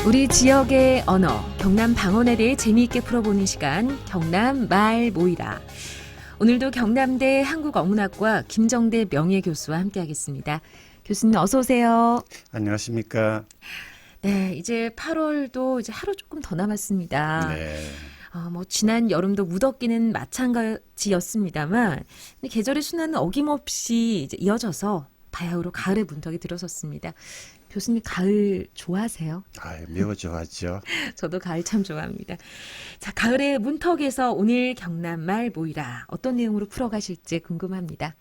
우리 지역의 언어, 경남 방언에 대해 재미있게 풀어보는 시간, 경남 말 모이라. 오늘도 경남대 한국어문학과 김정대 명예교수와 함께하겠습니다. 교수님 어서 오세요. 안녕하십니까? 네, 이제 8월도 이제 하루 조금 더 남았습니다. 네. 지난 여름도 무덥기는 마찬가지였습니다만 계절의 순환은 어김없이 이제 이어져서 바야흐로 가을의 문턱에 들어섰습니다. 교수님 가을 좋아하세요? 매우 좋아하죠. 저도 가을 참 좋아합니다. 자, 가을의 문턱에서 오늘 경남말 모이라 어떤 내용으로 풀어가실지 궁금합니다.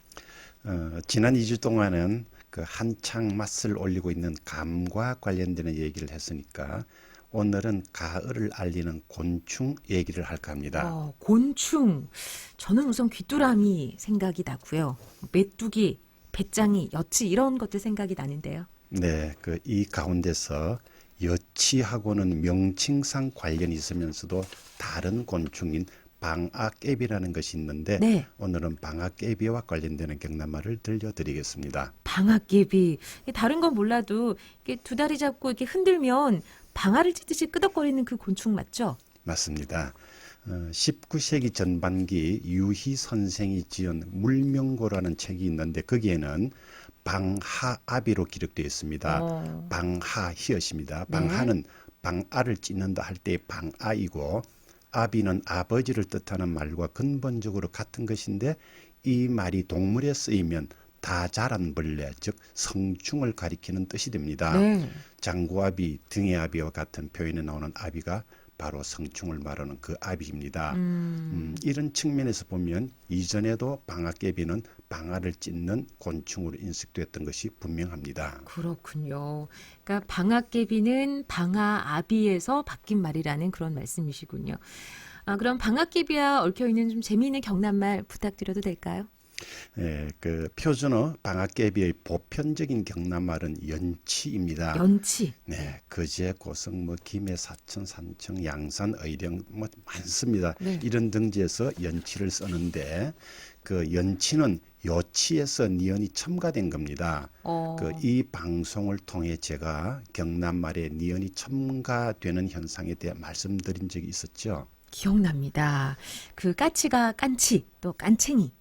지난 2주 동안은 그 한창 맛을 올리고 있는 감과 관련되는 얘기를 했으니까 오늘은 가을을 알리는 곤충 얘기를 할까 합니다. 곤충. 저는 우선 귀뚜라미 생각이 나고요. 메뚜기, 배짱이, 여치 이런 것들 생각이 나는데요. 네, 이 가운데서 여치하고는 명칭상 관련이 있으면서도 다른 곤충인 방아깨비라는 것이 있는데 네. 오늘은 방아깨비와 관련되는 경남말을 들려드리겠습니다. 방아깨비. 다른 건 몰라도 이렇게 두 다리 잡고 이렇게 흔들면 방아를 찌듯이 끄덕거리는 그 곤충 맞죠? 맞습니다. 19세기 전반기 유희 선생이 지은 물명고라는 책이 있는데 거기에는 방하아비로 기록되어 있습니다. 방하 히읗입니다. 방하는 방아를 찢는다 할 때의 방아이고 아비는 아버지를 뜻하는 말과 근본적으로 같은 것인데 이 말이 동물에 쓰이면 다 자란 벌레, 즉 성충을 가리키는 뜻이 됩니다. 네. 장구아비, 등의 아비와 같은 표현에 나오는 아비가 바로 성충을 말하는 그 아비입니다. 이런 측면에서 보면 이전에도 방아깨비는 방아를 찢는 곤충으로 인식됐던 것이 분명합니다. 그렇군요. 그러니까 방아깨비는 방아아비에서 바뀐 말이라는 그런 말씀이시군요. 그럼 방아깨비와 얽혀있는 좀 재미있는 경남말 부탁드려도 될까요? 표준어 방아깨비의 보편적인 경남말은 연치입니다. 연치. 네, 거제, 고성, 김해, 사천, 산청, 양산, 의령 많습니다. 네. 이런 등지에서 연치를 쓰는데 그 연치는 요치에서 니은이 첨가된 겁니다. 이 방송을 통해 제가 경남말에 니은이 첨가되는 현상에 대해 말씀드린 적이 있었죠. 기억납니다. 그 까치가 깐치, 또 깐챙이.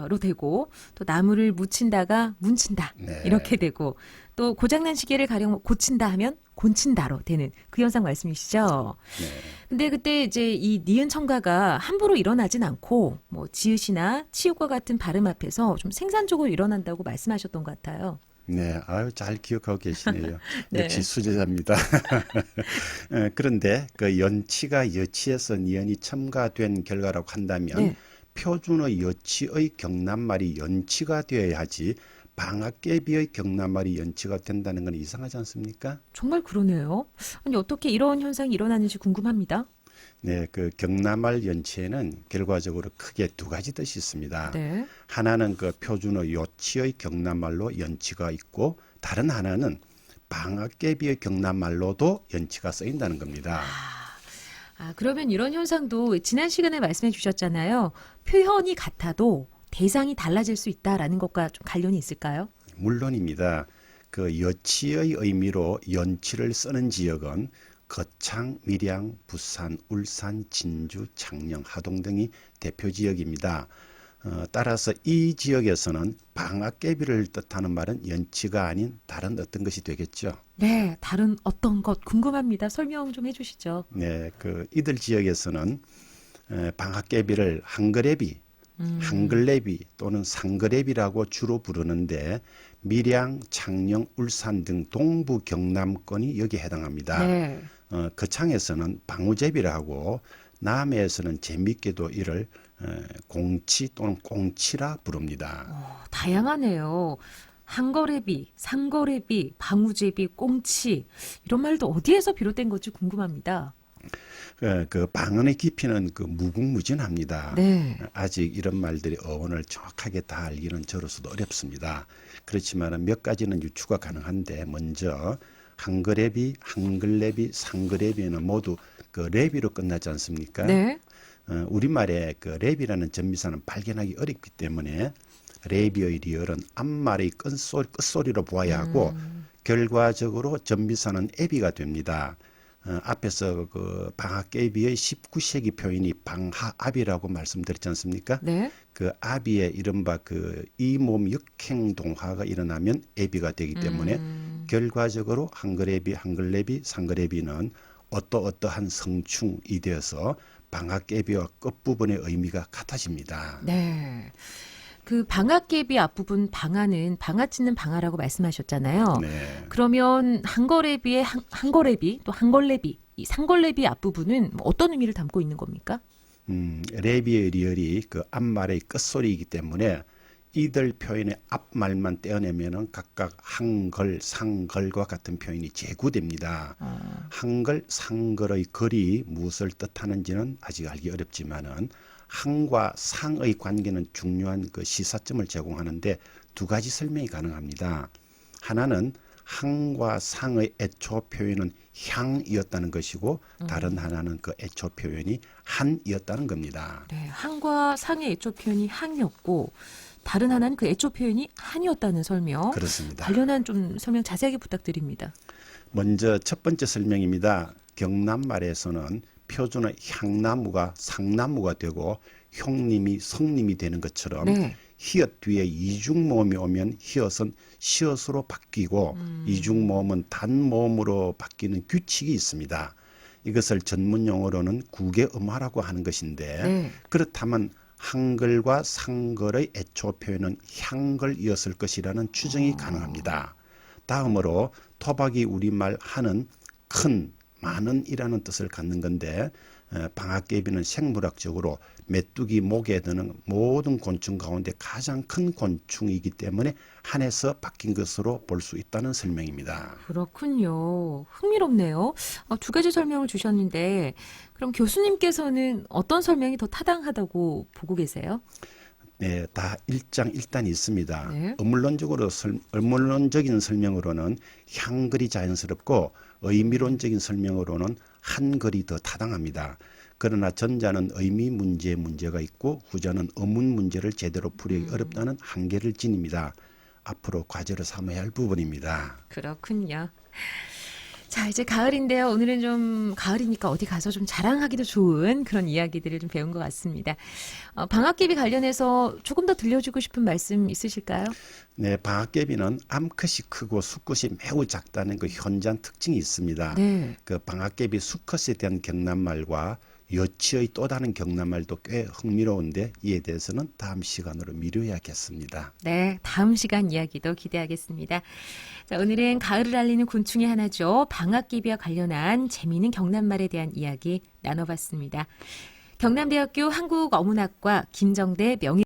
로 되고 또 나무를 묻힌다가 문친다 네. 이렇게 되고 또 고장난 시계를 가령 고친다 하면 곤친다로 되는 그 현상 말씀이시죠. 네. 근데 그때 이제 이 니은 첨가가 함부로 일어나진 않고 뭐 지읒이나 치읓과 같은 발음 앞에서 좀 생산적으로 일어난다고 말씀하셨던 것 같아요. 네, 잘 기억하고 계시네요. 네. 역시 수제자입니다. 그런데 그 연치가 여치에서 니은이 첨가된 결과라고 한다면 네. 표준어 여치의 경남말이 연치가 되어야지 방아깨비의 경남말이 연치가 된다는 건 이상하지 않습니까? 정말 그러네요. 아니 어떻게 이런 현상이 일어나는지 궁금합니다. 네, 그 경남말 연치에는 결과적으로 크게 두 가지 뜻이 있습니다. 네. 하나는 그 표준어 요치의 경남말로 연치가 있고 다른 하나는 방아깨비의 경남말로도 연치가 쓰인다는 겁니다. 그러면 이런 현상도 지난 시간에 말씀해 주셨잖아요. 표현이 같아도 대상이 달라질 수 있다라는 것과 좀 관련이 있을까요? 물론입니다. 그 여치의 의미로 연치를 쓰는 지역은 거창, 밀양, 부산, 울산, 진주, 창녕, 하동 등이 대표 지역입니다. 따라서 이 지역에서는 방아깨비를 뜻하는 말은 연치가 아닌 다른 어떤 것이 되겠죠. 네, 다른 어떤 것 궁금합니다. 설명 좀 해주시죠. 네, 이들 지역에서는 방아깨비를 한글레비 또는 상글레비라고 주로 부르는데 밀양, 창녕, 울산 등 동부 경남권이 여기에 해당합니다. 네. 거창에서는 방우제비라고 남해에서는 재미있게도 이를 공치 또는 꽁치라 부릅니다. 다양하네요. 한거래비, 상거래비, 방우제비, 꽁치 이런 말도 어디에서 비롯된 건지 궁금합니다. 그 방언의 깊이는 무궁무진합니다. 네. 아직 이런 말들이 어원을 정확하게 다 알기는 저로서도 어렵습니다. 그렇지만 몇 가지는 유추가 가능한데 먼저 한글레비, 한글레비, 상글레비는 모두 레비로 끝나지 않습니까? 네. 우리말에 레비라는 전미사는 발견하기 어렵기 때문에 레비의 리얼은 앞말의 끝소리로 보아야 하고 결과적으로 전미사는 애비가 됩니다. 앞에서 그 방학개비의 19세기 표현이 방하압이라고 말씀드렸지 않습니까? 네. 그 아비의 이른바 그 이몸 역행동화가 일어나면 애비가 되기 때문에 결과적으로 한글애비, 한글내비, 상글애비는 어떠한 성충이 되어서 방학개비와 끝부분의 의미가 같아집니다. 네. 그 방앗개비 앞부분 방아는 방아 찢는 방아라고 말씀하셨잖아요. 네. 그러면 한걸애비의 한걸애비 또 한걸레비 이 상걸레비 앞부분은 뭐 어떤 의미를 담고 있는 겁니까? 레비의 리얼이 그 앞말의 끝소리이기 때문에 이들 표현의 앞말만 떼어내면은 각각 한걸, 상걸과 같은 표현이 제구됩니다. 한걸, 상걸의 걸이 무엇을 뜻하는지는 아직 알기 어렵지만은 한과 상의 관계는 중요한 그 시사점을 제공하는데 두 가지 설명이 가능합니다. 하나는 한과 상의 애초 표현은 향이었다는 것이고 다른 하나는 그 애초 표현이 한이었다는 겁니다. 네, 한과 상의 애초 표현이 한이었고 다른 하나는 그 애초 표현이 한이었다는 설명. 그렇습니다. 관련한 좀 설명 자세하게 부탁드립니다. 먼저 첫 번째 설명입니다. 경남말에서는 표준의 향나무가 상나무가 되고 형님이 성님이 되는 것처럼 네. 히읗 뒤에 이중모음이 오면 히읗은 시옷으로 바뀌고 이중모음은 단모음으로 바뀌는 규칙이 있습니다. 이것을 전문 용어로는 구개음화라고 하는 것인데 네. 그렇다면 한글과 상글의 애초 표현은 향글이었을 것이라는 추정이 가능합니다. 다음으로 토박이 우리말 한은 큰, 많은이라는 뜻을 갖는 건데 방앗개비는 생물학적으로 메뚜기 목에 드는 모든 곤충 가운데 가장 큰 곤충이기 때문에 한에서 바뀐 것으로 볼 수 있다는 설명입니다. 그렇군요. 흥미롭네요. 두 가지 설명을 주셨는데 그럼 교수님께서는 어떤 설명이 더 타당하다고 보고 계세요? 네, 다 일장일단이 있습니다. 네. 의문론적인 설명으로는 향글이 자연스럽고 의미론적인 설명으로는 한글이 더 타당합니다. 그러나 전자는 의미 문제가 있고 후자는 어문 문제를 제대로 풀기 어렵다는 한계를 지닙니다. 앞으로 과제로 삼아야 할 부분입니다. 그렇군요. 자, 이제 가을인데요. 오늘은 좀 가을이니까 어디 가서 좀 자랑하기도 좋은 그런 이야기들을 좀 배운 것 같습니다. 방학개비 관련해서 조금 더 들려주고 싶은 말씀 있으실까요? 네, 방앗개비는 암컷이 크고 수컷이 매우 작다는 그 현저한 특징이 있습니다. 네. 그 방앗개비 수컷에 대한 경남말과 여치의 또 다른 경남말도 꽤 흥미로운데 이에 대해서는 다음 시간으로 미뤄야겠습니다. 네, 다음 시간 이야기도 기대하겠습니다. 자, 오늘은 가을을 알리는 곤충의 하나죠. 방앗개비와 관련한 재미있는 경남말에 대한 이야기 나눠봤습니다. 경남대학교 한국어문학과 김정대 명예